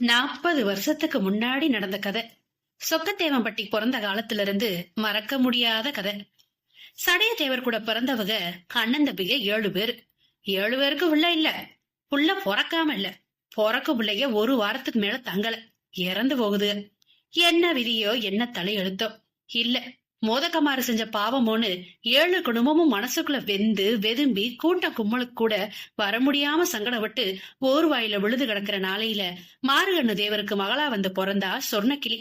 40 வருஷத்துக்கு முன்னாடி நடந்த கதை. சொக்கத்தேவன்பட்டி பிறந்த காலத்துல இருந்து மறக்க முடியாத கதை. சடையத்தேவர் கூட பிறந்தவங்க அண்ணன் தம்பிக 7 பேரு. 7 பேருக்கு உள்ள இல்ல, புள்ள பொறக்காம இல்ல, பொறக்க பிள்ளைங்க ஒரு வாரத்துக்கு மேல தங்கல, இறந்து போகுது. என்ன விதியோ என்ன தலையெழுத்தோ இல்ல, மோதக்கமாறு செஞ்ச பாவமோன்னு 7 குடும்பமும் மனசுக்குள்ள வெந்து வெதும்பி கூட்டம் கும்மலுக்கு கூட வர முடியாம சங்கடப்பட்டு ஓர் வாயில விழுது கிடக்குற நாளையில மாறுகண்ணு தேவருக்கு மகளா வந்து பிறந்தா சொர்ணக்கிளி.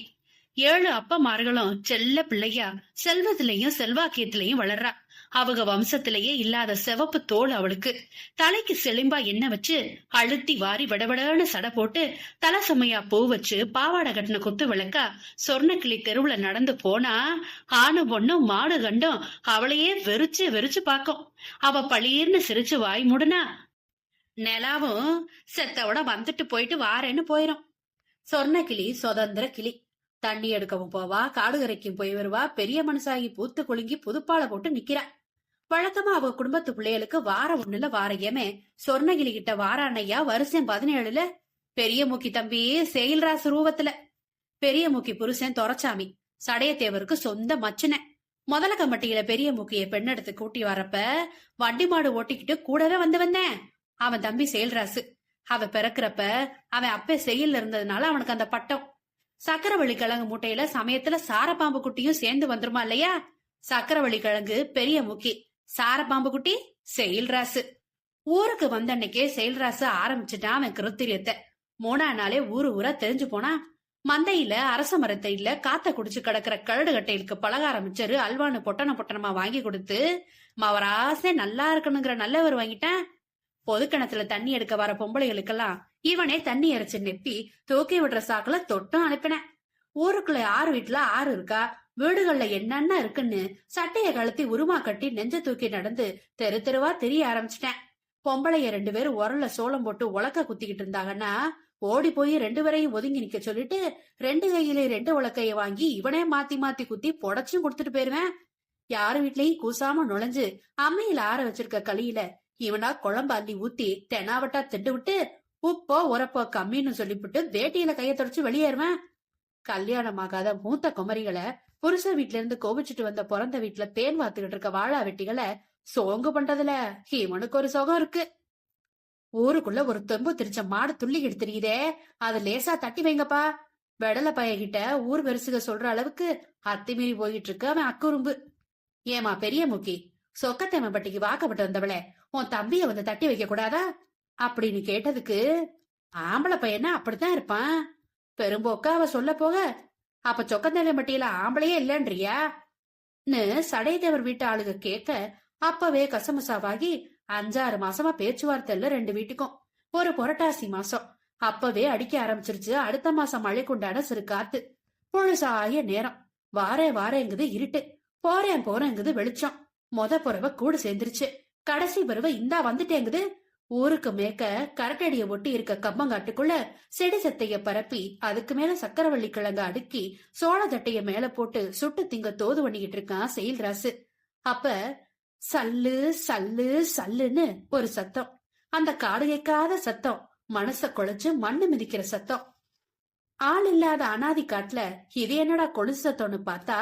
7 அப்பமார்களும் செல்ல பிள்ளையா செல்வத்திலையும் செல்வாக்கியத்திலையும் வளர்றா. அவங்க வம்சத்திலேயே இல்லாத சிவப்பு தோல் அவளுக்கு. தலைக்கு செளிம்பா எண்ணெய் வச்சு அழுத்தி வாரி விடவிடன்னு சடை போட்டு தலை சமையா பூ வச்சு பாவாடை கட்டின குத்து விளக்கா சொர்ணக்கிளி தெருவுல நடந்து போனா ஆணு பொண்ணும் மாடு கண்டும் அவளையே வெறிச்சு வெறிச்சு பாக்கும். அவ பளீர்னு சிரிச்சு வாய் மூடுனா நிலாவும் செத்தோட வந்துட்டு போயிட்டு வாரேன்னு போயிரும். சொர்ணக்கிளி சுதந்திர கிளி. தண்ணி எடுக்கவும் போவா, காடு கரைக்கும் போய் வருவா, பெரிய மனுஷாகி பூத்து குலுங்கி புதுப்பாலை போட்டு நிக்கிறா. வழக்கமா அவ குடும்பத்து பிள்ளைகளுக்கு வாரம் ஒண்ணுல வாரகியமே சொர்ணகிரி கிட்ட வாரானையா வருஷம் 17ல பெரிய மூக்கி தம்பி செயல்ராசு ரூபத்துல. பெரிய மூக்கி புருஷன் தொரச்சாமி சடையத்தேவருக்கு சொந்த மச்சின. முதல கம்பட்டியில பெரிய மூக்கிய பெண்ணெடுத்து கூட்டி வரப்ப வண்டி மாடு ஓட்டிக்கிட்டு கூடவே வந்தேன் அவன் தம்பி செயல்ராசு. அவ பிறக்கிறப்ப அவன் அப்பே செயல்ல இருந்ததுனால அவனுக்கு அந்த பட்டம். சக்கரவள்ளி கிழங்கு மூட்டையில சமயத்துல சாரப்பாம்பு குட்டியும் சேர்ந்து வந்துருமா இல்லையா? சக்கரவள்ளி கிழங்கு பெரிய முக்கி, சாரப்பாம்பு குட்டி செயல்ராசு. ஊருக்கு வந்த அன்னைக்கே செயல்ராசு ஆரம்பிச்சுட்டான் அவன் கிருத்திரியத்தை. 3ஆம் நாளே ஊரு ஊரா தெரிஞ்சு போனா. மந்தையில அரச மரத்தையில காத்த குடிச்சு கிடக்குற கரடு கட்டைகளுக்கு பலகார மிச்சரு அல்வானு பொட்டன பொட்டனமா வாங்கி கொடுத்து மவராசே நல்லா இருக்கணுங்கிற நல்லவர் வாங்கிட்டான். பொதுக்கிணத்துல தண்ணி எடுக்க வர பொம்பளைகளுக்கெல்லாம் இவனே தண்ணி இறைச்சு நெப்பி தூக்கி விடுற சாக்குல தொட்டும் அனுப்பினேன். ஊருக்குள்ள 6 வீட்டுல 6 இருக்கா, வீடுகள்ல என்னென்ன இருக்குன்னு சட்டைய கழுத்தி உருமா கட்டி நெஞ்ச தூக்கி நடந்து தெரு தெருவா தெரிய ஆரம்பிச்சிட்டேன். பொம்பளைய 2 பேரும் உரல்ல சோளம் போட்டு உலக்க குத்திக்கிட்டு இருந்தாங்கன்னா ஓடி போய் 2 பேரையும் ஒதுங்கி நிக்க சொல்லிட்டு 2 கையில 2 உலக்கைய வாங்கி இவனே மாத்தி மாத்தி குத்தி புடச்சும் கொடுத்துட்டு போயிருவேன். யாரு வீட்லயும் கூசாம நுழைஞ்சு அம்மையில ஆற வச்சிருக்க களியில இவனா குழம்பு அள்ளி ஊத்தி தெனாவட்டா திண்டு விட்டு உப்போ உரப்போ கம்மின்னு சொல்லிவிட்டு வேட்டியில கைய தொடச்சு வெளியேறுவேன். கல்யாணம் ஆகாத மூத்த குமரிகளை புருஷ வீட்டுல இருந்து கோபிச்சுட்டு வந்த பிறந்த வீட்டுல தேன் வாத்துக்கிட்டு இருக்க வாழா வெட்டிகளை சோங்கு பண்றதுல இவனுக்கு ஒரு சுகம் இருக்கு. ஊருக்குள்ள ஒரு தெம்பு திரிச்ச மாடு துள்ளிக்கிட்டு தெரியுதே, அது லேசா தட்டி வைங்கப்பா. வெடல பையகிட்ட ஊர் பெருசுக சொல்ற அளவுக்கு அத்திமீறி போயிட்டு இருக்கு அவன் அக்குறும்பு. ஏமா பெரிய முக்கி, சொக்கத்தேமப்பட்டிக்கு வாக்கப்பட்டு வந்தவளே, உன் தம்பிய வந்து தட்டி வைக்க கூடாதா அப்படின்னு கேட்டதுக்கு, ஆம்பளை பையனா அப்படித்தான் இருப்பான் பெரும்போக்கா அவ சொல்ல போக, அப்ப சொக்கத்தேவம்பட்டியில ஆம்பளையே இல்லன்றியா சடையத்தேவர் வீட்டு ஆளுக கேட்க அப்பவே கசமசாவாகி 5-6 மாசமா பேச்சுவார்த்தை இல்ல 2 வீட்டுக்கும். ஒரு புரட்டாசி மாசம் அப்பவே அடிக்க ஆரம்பிச்சிருச்சு. அடுத்த மாசம் மழைக்குண்டான சிறு காத்து. பொழுசாய நேரம். வாரேங்குது இருட்டு, போறேங்குது வெளிச்சம். புறவ கூடு சேர்ந்துருச்சு. கடைசி பருவ இந்தா வந்துட்டேங்குது. ஊருக்கு மேக்க கரட்டடிய ஒட்டி இருக்க கம்பங்காட்டுக்குள்ள செடி சத்தைய பரப்பி அதுக்கு மேல சக்கரவள்ளி கிழங்க அடுக்கி சோழ தட்டைய மேல போட்டு சுட்டு திங்க தோது பண்ணிக்கிட்டு இருக்கான் செயல்ராசு. அப்ப சல்லு சல்லு சல்லுன்னு ஒரு சத்தம். அந்த காடு கேட்காத சத்தம், மனச குழைச்சு மண்ணு மிதிக்கிற சத்தம். ஆள் இல்லாத அனாதி காட்டுல இது என்னடா கொலுசு சத்தம்னு பார்த்தா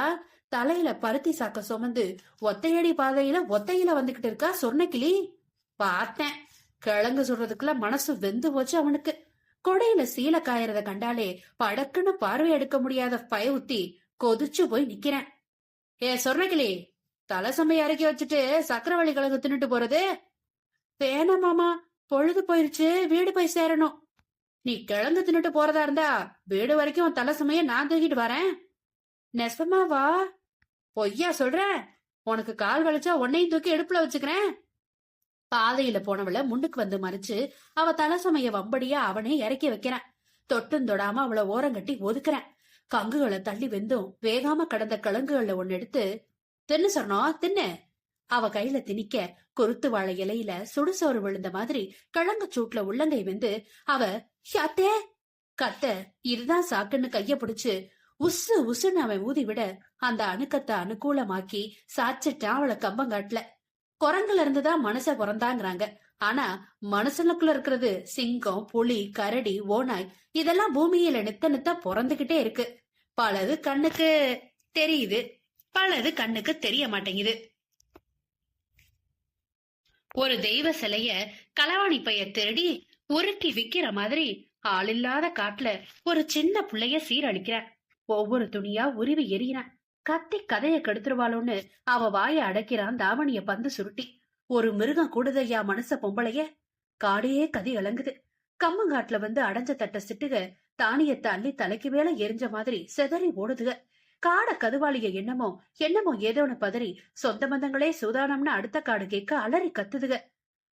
தலையில பருத்தி சாக்க சுமந்து ஒத்தையடி பாதையில ஒத்தையில வந்துகிட்டு இருக்கா சொர்ணக்கிளி. பார்த்தேன், கிழங்கு சொல்றதுக்குள்ள மனசு வெந்து போச்சு அவனுக்கு. கொடையில சீல காயறத கண்டாலே படக்குன்னு பார்வை எடுக்க முடியாத பயவுத்தி கொதிச்சு போய் நிக்கிறேன். ஏ சொர்ணக்கிளி, தலை சமைய இறக்கி வச்சுட்டு சக்கரவள்ளி கிழங்கு தின்னுட்டு போறது வேணாம் மாமா, பொழுது போயிருச்சு, வீடு போய் சேரணும். நீ கிழங்கு தின்னுட்டு போறதா இருந்தா வீடு வரைக்கும் தலை சமைய நான் தூக்கிட்டு வரேன். நெசமாவா? பொய்யா சொல்ற? உனக்கு கால் வலிச்சா உன்னையும் தூக்கி எடுப்புல வச்சுக்கிறேன். பாதையில போனவள முன்னுக்கு வந்து மறிச்சு அவ தலை சமைய வம்படியா அவனே இறக்கி வைக்கிறான். தொட்டும் தொடாம அவளை ஓரங்கட்டி ஒதுக்குறேன். கங்குகளை தள்ளி வெந்தும் வேகாம கடந்த கிழங்குகள்ல ஒன்னு எடுத்து தின்னு சொன்னோம் தின்னு. அவ கையில திணிக்க குருத்து வாழை இலையில சுடுசோறு விழுந்த மாதிரி கிழங்கு சூட்ல உள்ளங்கை வெந்து அவ யாத்தே கத்த இதுதான் சாக்குன்னு கைய பிடிச்சு உசு உசுன்னு அவன் ஊதி விட அந்த அணுக்கத்தை அனுகூலமாக்கி சாச்சிட்டான் அவளை கம்பங்காட்டுல. குரங்குல இருந்துதான் மனச பிறந்தாங்கிறாங்க. ஆனா மனுஷனுக்குள்ள இருக்கிறது சிங்கம், புலி, கரடி, ஓநாய் இதெல்லாம் பூமியில நித்த நித்த பிறந்துகிட்டே இருக்கு. பலது கண்ணுக்கு தெரியுது, பலது கண்ணுக்கு தெரிய மாட்டேங்குது. ஒரு தெய்வ சிலைய களவாணி பைய திருடி உருக்கி விக்கிற மாதிரி ஆளில்லாத காட்டுல ஒரு சின்ன புள்ளைய சீரழிக்கிற. ஒவ்வொரு துணியா உருவி எறிகிறான். கத்தி கதைய கெடுத்துருவாளோன்னு அவ வாய அடைக்கிறான் தாவணிய பந்து சுருட்டி. ஒரு மிருகம் கூடுதையா மனுஷ பொம்பளைய. காடையே கதி இளங்குது. கம்மங்காட்டுல வந்து அடைஞ்ச தட்ட சிட்டுக தானியத்தை அள்ளி தலைக்கு மேல எரிஞ்ச மாதிரி செதறி ஓடுதுக. காட கதுவாளிய என்னமோ என்னமோ ஏதோன்னு பதறி சொந்த பந்தங்களே சூதானம்னு அடுத்த காடு கேட்க அலறி கத்துதுக.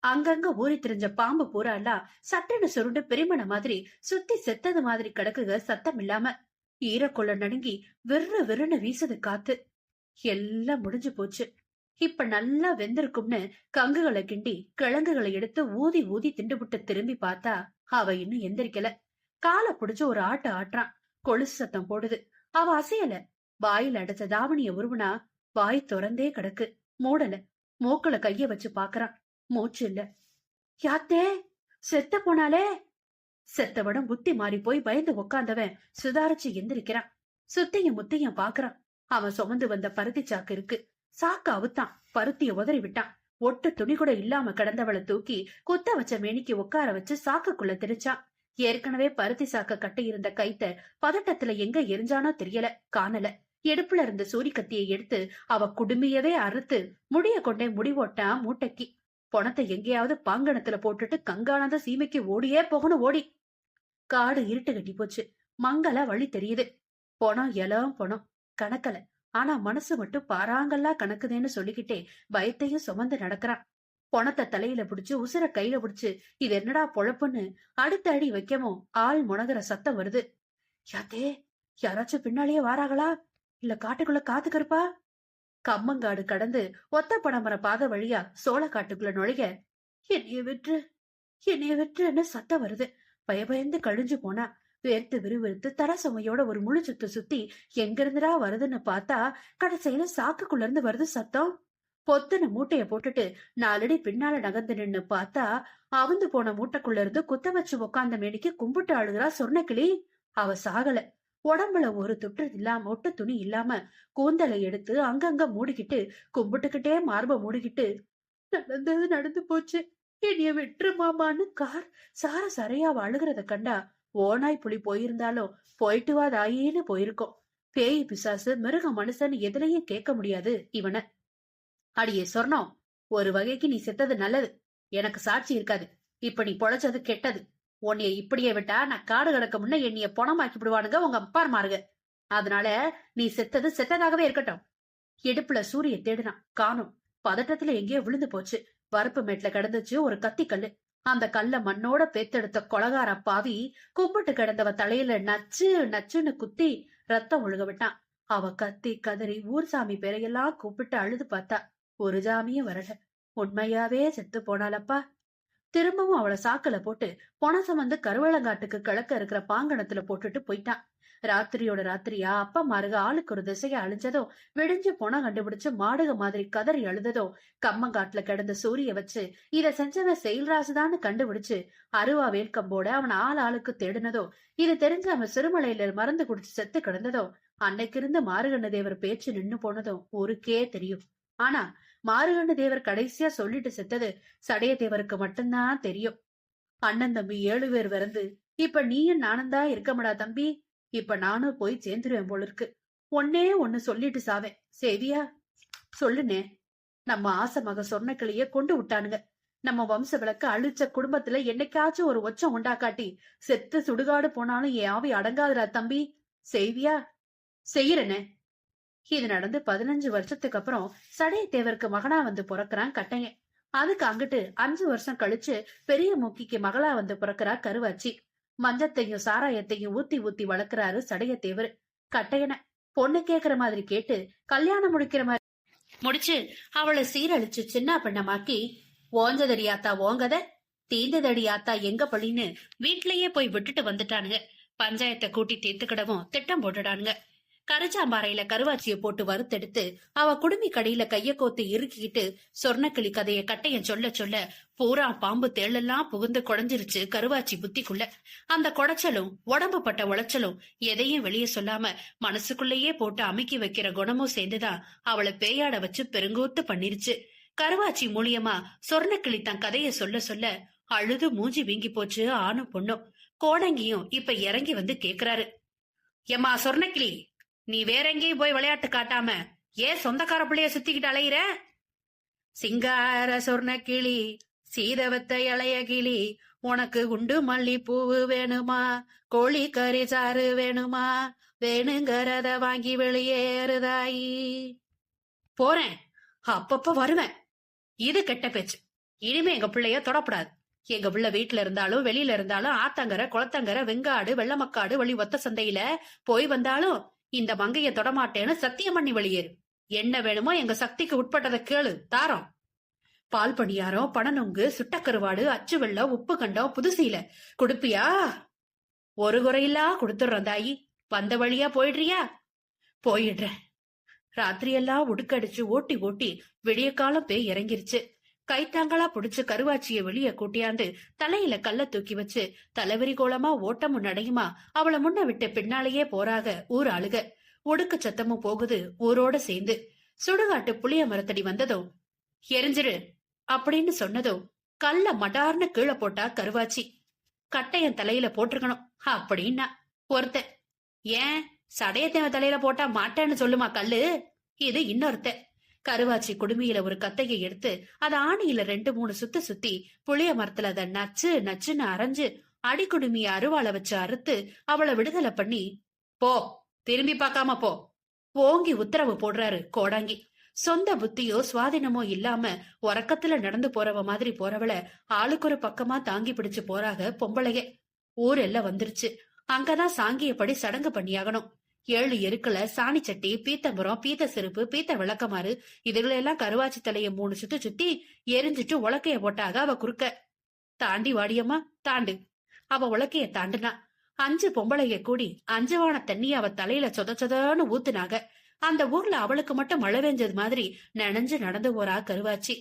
அங்கங்க ஊறி திரிஞ்ச பாம்பு பூராலாம் சட்டுன்னு சுருண்டு பெருமன மாதிரி சுத்தி செத்தது மாதிரி கிடக்குக சத்தம் இல்லாம. ஈரக்கொள்ள நடுங்கி வெறு வெறுன்னு வீசுது காத்து. எல்லாம் முடிஞ்சு போச்சு. இப்ப நல்லா வெந்திருக்கும்னு கங்குகளை கிண்டி கிழங்குகளை எடுத்து ஊதி ஊதி திண்டுபுட்டு திரும்பி பார்த்தா அவ இன்னும் எந்திரிக்கல. காலை புடிச்சு ஒரு ஆட்டு ஆட்டுறான். கொலுசு சத்தம் போடுது. அவ அசையல. வாயில அடைச்ச தாவணிய உருவுனா வாய் திறந்தே கிடக்கு. மூடல. மூக்குல கைய வச்சு பாக்குறான். மூச்சு இல்ல. யாத்தே செத்த போனாலே. செத்தவடம் புத்தி மாறி போய் பயந்து உக்காந்தவன் சுதாரிச்சு எந்திரிக்கிறான். சுத்தியும் முத்தியும் பாக்குறான். அவன் சுமந்து வந்த பருத்தி சாக்கு இருக்கு. சாக்கு அவுத்தான். பருத்திய உதறி விட்டான். ஒட்டு துணி கூட இல்லாம கிடந்தவளை தூக்கி குத்த வச்ச மேனிக்கு உட்கார வச்சு சாக்குக்குள்ள திரிச்சான். ஏற்கனவே பருத்தி சாக்க கட்டி இருந்த கைத்த பதட்டத்துல எங்க எரிஞ்சானோ தெரியல, காணல. எடுப்புல இருந்த சூரி கத்தியை எடுத்து அவ குடுமையவே அறுத்து முடிய கொண்டே முடிவோட்டான் மூட்டைக்கு. பொணத்தை எங்கேயாவது பாங்கணத்துல போட்டுட்டு கங்கானந்த சீமைக்கு ஓடியே போகணும். ஓடி காடு இருட்டு கட்டி போச்சு. மங்கள வழி தெரியுது. பொணம் எல்லாம் பொணம் கணக்கல. ஆனா மனசு மட்டும் பாறாங்கல்லா கணக்குதேன்னு சொல்லிக்கிட்டே பயத்தையும் சுமந்து நடக்கிறான். பொணத்தை தலையில புடிச்சு உசுர கையில புடிச்சு இது என்னடா பொழப்புன்னு அடுத்த அடி வைக்கமோ ஆள் முனகிற சத்தம் வருது. யாத்தே யாராச்சும் பின்னாலேயே வாராங்களா? இல்ல காட்டுக்குள்ள காத்து கருப்பா? கம்மங்காடு கடந்து ஒத்த படமர பாத வழியா சோள காட்டுக்குள்ள நுழைய என்னைய விட்டுன்னு சத்தம் வருது. பயந்து கழிஞ்சு போனா. வேர்த்து விறுவிறுத்து தர சுமையோட ஒரு முழு சுத்து சுத்தி எங்கிருந்துடா வருதுன்னு பார்த்தா கடைசியில சாக்குக்குள்ள இருந்து வருது சத்தம். பொத்துன மூட்டைய போட்டுட்டு 4 அடி பின்னால நகர்ந்து நின்னு பார்த்தா அவந்து போன மூட்டைக்குள்ள இருந்து குத்த வச்சு உக்காந்த மேனிக்கு கும்பிட்டு அழுகிறா சொர்ணக்கிளி. அவ சாகல. உடம்புல ஒரு துட்டு இல்லாம ஒட்டு துணி இல்லாம கூந்தலை எடுத்து அங்கங்க மூடிக்கிட்டு கும்பிட்டுக்கிட்டே மார்ப மூடிக்கிட்டு நடந்தது நடந்து போச்சு, என்னைய விட்டுரு மாமான்னு சார சரையா அழுகிறத கண்டா ஓனாய் புலி போயிருந்தாலும் போயிட்டு வா தாயின்னு போயிருக்கோம். பேய் பிசாசு மிருக மனுஷன்னு எதுலையும் கேட்க முடியாது இவன. அடியே சொர்ணம், ஒரு வகைக்கு நீ செத்தது நல்லது. எனக்கு சாட்சி இருக்காது. இப்ப நீ பொழைச்சது கெட்டது. உன்னைய இப்படியே விட்டா நான் காடு கிடக்க முன்ன என்னைய பொணமாக்கி விடுவானுங்க உங்க அப்பார் மாறுங்க. அதனால நீ செத்தது செத்ததாகவே இருக்கட்டும். இடுப்புல சூரிய தேடினான், காணும். பதட்டத்துல எங்கேயோ விழுந்து போச்சு. வரப்பு மேட்ல கிடந்துச்சு ஒரு கத்தி கல்லு. அந்த கல்ல மண்ணோட பேத்தெடுத்த கொலகார பாவி கும்பிட்டு கிடந்தவ தலையில நச்சு நச்சுன்னு குத்தி ரத்தம் ஒழுக விட்டான். அவ கத்தி கதறி ஊர் சாமி பேரையெல்லாம் கூப்பிட்டு அழுது பார்த்தா ஒரு ஜாமியும் வரல. உண்மையாவே செத்து போனாலப்பா. திரும்பவும் அவளை சாக்கல போட்டு பொணசம் வந்து கருவளங்காட்டுக்கு கிழக்க இருக்கிற பாங்கணத்துல போட்டுட்டு போயிட்டான். ராத்திரியோட ராத்திரியா அப்பா மாருக ஆளுக்கு ஒரு திசைய அழிஞ்சதோ விடிஞ்சு பொணம் கண்டுபிடிச்சு மாடுக மாதிரி கதறி அழுததோ கம்மங்காட்டுல கிடந்த சூரிய வச்சு இத செஞ்சவன் செயல்ராசுதான்னு கண்டுபிடிச்சு அருவா வேல்கம்போட அவன் ஆளுக்கு தேடினதோ இது தெரிஞ்சு அவன் சிறுமலையில மருந்து குடிச்சு செத்து கிடந்ததோ அன்னைக்கு இருந்த மாறுகண்ண தேவர் பேச்சு நின்னு போனதும் ஊருக்கே தெரியும். ஆனா மாறுகண்ண தேவர் கடைசியா சொல்லிட்டு செத்தது சடைய தேவருக்கு மட்டும்தான் தெரியும். அண்ணன் தம்பி 7 பேர் விறந்து இப்ப நீயும் நானும் தான் இருக்கமாடா தம்பி. இப்ப நானும் போய் சேர்ந்துருவேன் போல இருக்கு. ஒன்னே ஒண்ணு சொல்லிட்டு சாவேன். சேவியா சொல்லுனே. நம்ம ஆசை மக சொர்ணக்கிளிய கொண்டு விட்டானுங்க. நம்ம வம்ச விளக்க அழிச்ச குடும்பத்துல என்னைக்காச்சும் ஒரு ஒச்சம் உண்டாக்காட்டி செத்து சுடுகாடு போனாலும் என் ஆவி அடங்காதுடா தம்பி. செய்வியா? செய்யறனே. இது நடந்து 15 வருஷத்துக்கு அப்புறம் சடைய தேவருக்கு மகனா வந்து பிறக்கிறான் கட்டையன். அதுக்கு அங்கிட்டு 5 வருஷம் கழிச்சு பெரிய மூக்கிக்கு மகளா வந்து பிறக்கிறா கருவாச்சி. மஞ்சத்தையும் சாராயத்தையும் ஊத்தி ஊத்தி வளர்க்கிறாரு சடைய தேவர். கட்டையனை பொண்ணு கேக்குற மாதிரி கேட்டு கல்யாணம் முடிக்கிற மாதிரி முடிச்சு அவளை சீரழிச்சு சின்ன பெண்ணமாக்கி ஓஞ்சதடியாத்தா ஓங்கத தீந்ததடியாத்தா எங்க பழின்னு வீட்லயே போய் விட்டுட்டு வந்துட்டானுங்க. பஞ்சாயத்தை கூட்டி தீர்த்துக்கிடவும் திட்டம் போட்டுடானுங்க. கரைச்சாம்பாறையில கருவாச்சிய போட்டு வறுத்தெடுத்து அவ குடுமி கடியில கைய கோத்து இறுக்கிக்கிட்டு சொர்ணக்கிளி கதைய கட்டையன் சொல்ல சொல்ல பூரா பாம்பு தேளெல்லாம் புகுந்து குடைஞ்சிருச்சு கருவாச்சி புத்திக்குள்ள. அந்த குடைச்சலும் உடம்பு பட்ட உளைச்சலும் எதையும் வெளியே சொல்லாம மனசுக்குள்ளேயே போட்டு அமுக்கி வைக்கிற குணமும் சேர்ந்துதான் அவளை பேயாட வச்சு பெருங்கூத்து பண்ணிருச்சு. கருவாச்சி மூலியமா சொர்ணக்கிளி தன் கதைய சொல்ல சொல்ல அழுது மூஞ்சி வீங்கி போச்சு ஆணும் பொண்ணும். கோடங்கியும் இப்ப இறங்கி வந்து கேக்குறாரு, ஏமா சொர்ணக்கிளி, நீ வேற எங்கேயும் போய் விளையாட்டு காட்டாம ஏன் சொந்தக்கார பிள்ளைய சுத்திக்கிட்டு அலையிற? சிங்கார சொர்ணக்கிளி சீதவத்த இளைய கிளி, உனக்கு குண்டு மல்லி பூவு வேணுமா, கோழி கறி சாறு வேணுமா, வேணுங்கறத வாங்கி வெளியேறுதாயி. போறேன், அப்பப்ப வருவேன். இது கெட்ட பேச்சு. இனிமே எங்க பிள்ளைய தொடப்படாது. எங்க பிள்ளை வீட்டுல இருந்தாலும் வெளியில இருந்தாலும் ஆத்தங்கரை குளத்தங்கரை வெங்காடு வெள்ளமக்காடு வழி ஒத்த சந்தையில போய் வந்தாலும் இந்த மங்கைய தொடமாட்டேன்னு சத்தியம் பண்ணி வெளியேறு. என்ன வேணுமோ எங்க சக்திக்கு உட்பட்டதை கேளு, தாரோம். பால் பணியாரம், பனநொங்கு, சுட்டக்கருவாடு, அச்சு வெள்ளம், உப்பு கண்டம், புதுசீல குடுப்பியா? ஒரு குறையில்லா குடுத்துடுறோம் தாயி. வந்த வழியா போயிடுறியா? போயிடுறேன். ராத்திரியெல்லாம் உடுக்கடிச்சு ஓட்டி ஓட்டி விடிய காலம் பேய் இறங்கிருச்சு. கைத்தாங்களா புடிச்சு கருவாச்சிய வெளிய கூட்டியாந்து தலையில கல்ல தூக்கி வச்சு தலைவரி கோலமா ஓட்டமும் நடையுமா அவளை முன்ன விட்டு பின்னாலேயே போறாக ஊர் ஆளுக. ஒடுக்கு சத்தமும் போகுது ஊரோட சேர்ந்து. சுடுகாட்டு புளிய மரத்தடி வந்ததும் எரிஞ்சிரு அப்படின்னு சொன்னதும் கல்ல மடார்னு கீழே போட்டா கருவாச்சி. கட்டையன் தலையில போட்டிருக்கணும் அப்படின்னா ஒருத்த, ஏன் சடையத்தேவ தலையில போட்டா மாட்டேன்னு சொல்லுமா கல்லு? இது இன்னொருத்த. கருவாச்சி குடுமியில ஒரு கத்தையை எடுத்து அத ஆணியில 2-3 சுத்தி சுத்தி புளிய மரத்துல அத நச்சு நச்சுன்னு அரைஞ்சு அடிக்குடுமிய அருவாளை வச்சு அறுத்து அவளை விடுதலை பண்ணி, போ, திரும்பி பார்க்காம போ, ஓங்கி உத்தரவு போடுறாரு கோடாங்கி. சொந்த புத்தியோ சுவாதீனமோ இல்லாம உறக்கத்துல நடந்து போறவ மாதிரி போறவள ஆளுக்கு ஒரு பக்கமா தாங்கி பிடிச்சு போறாக பொம்பளைய. ஊர் எல்லாம் வந்துருச்சு. அங்கதான் சாங்கியப்படி சடங்கு பண்ணியாகணும். 7 எருக்குல சாணி சட்டி, பீத்தம்பரம், பீத்த செருப்பு, பீத்த விளக்கமாறு இதுகளெல்லாம் கருவாச்சி தலைய 3 சுத்தி சுத்தி எரிஞ்சிட்டு உலக்கைய போட்டாக அவ குறுக்க. தாண்டி வாடியம்மா தாண்டு. அவ உலக்கைய தாண்டுனா 5 பொம்பளைய கூடி 5 வான தண்ணி அவ தலையில சொதச்சொதன்னு ஊத்துனாக. அந்த ஊர்ல அவளுக்கு மட்டும் மழை பெஞ்சது மாதிரி நனைஞ்சு நடந்து போறா கருவாச்சி.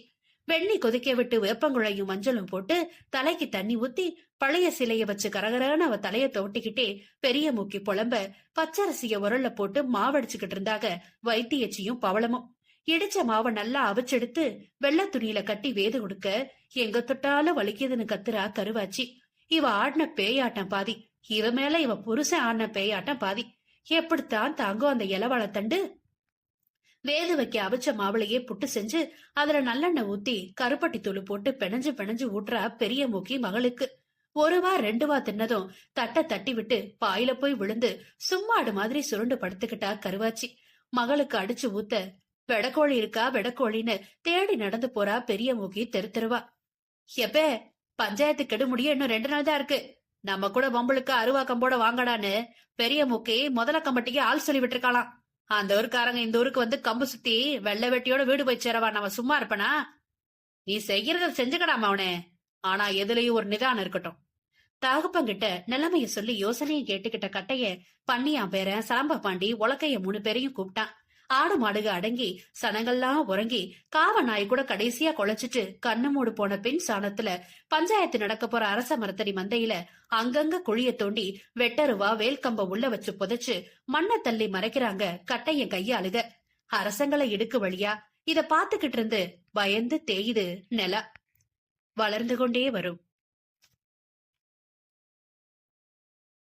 வெண்ணி கொதிக்க விட்டு வேப்பங்குழையும் மஞ்சளும் போட்டு தலைக்கு தண்ணி ஊத்தி பழைய சிலைய வச்சு கரகரன்னு அவ தலைய தோட்டிக்கிட்டே பெரிய மூக்கி புலம்ப பச்சரிசிய உரல்ல போட்டு மாவடிச்சுக்கிட்டு இருந்தாக வைத்தியச்சியும் பவளமும். இடிச்ச மாவை நல்லா அவிச்செடுத்து வெள்ளை துணியில கட்டி வேது கொடுக்க எங்க தொட்டாலும் வலிக்குதுன்னு கத்துறா கருவாச்சி. இவ ஆடின பேயாட்டம் பாதி, இவ மேல இவ புருஷன் ஆடின பேயாட்டம் பாதி. எப்படித்தான் தாங்கும் அந்த இலவாழ தண்டு? வேது வைக்க அவிச்ச மாவுளையே புட்டு செஞ்சு அதுல நல்லெண்ணெய் ஊத்தி கருப்பட்டி தூள் போட்டு பிணைஞ்சு பிணைஞ்சு ஊட்டுறா பெரிய மூக்கி மகளுக்கு. 1 வா 2 வா தின்னதும் தட்டை தட்டி விட்டு பாயில போய் விழுந்து சும்மாடு மாதிரி சுருண்டு படுத்துக்கிட்டா கருவாச்சி. மகளுக்கு அடிச்சு ஊத்த வெடக்கோழி இருக்கா வெடக்கோழின்னு தேடி நடந்து போறா பெரிய மூக்கி தெருவா. எப்பே, பஞ்சாயத்து கெடு முடிய இன்னும் 2 நாள் தான் இருக்கு. நம்ம கூட வம்பளுக்கு அருவா கம்போட வாங்கடான்னு பெரிய மூக்கி முதல கம்பட்டிக்கு ஆள் சொல்லி விட்டுருக்காளாம். அந்த ஊருக்காரங்க இந்த ஊருக்கு வந்து கம்பு சுத்தி வெள்ளை வெட்டியோட வீடு போய் சேரவா நம்ம சும்மா இருப்பனா? நீ செய்யறத செஞ்சுக்கடாமா அவனே, ஆனா எதுலயும் ஒரு நிதானம் இருக்கட்டும். தகப்பங்கிட்ட நிலைமைய சொல்லி யோசனையை கேட்டுக்கிட்ட கட்டைய பன்னியா பேரன் சலம்ப பாண்டி உலக்கைய 3 பேரையும் கூப்பிட்டான். ஆடு மாடுக அடங்கி சனங்கள்லாம் உறங்கி காவ நாய் கூட கடைசியா குலைச்சிட்டு கண்ணு மூடு போன பின் சாணத்துல பஞ்சாயத்து நடக்க போற அரச மரத்தடி மந்தையில அங்கங்க குழிய தோண்டி வெட்டருவா வேல்கம்ப உள்ள வச்சு புதைச்சு மண்ணை தள்ளி மறைக்கிறாங்க கட்டைய கையாளுக. அரசங்களை இடுக்கு வழியா இத பாத்துக்கிட்டு இருந்து பயந்து தேயுது நில. வளர்ந்து கொண்டே வரும்.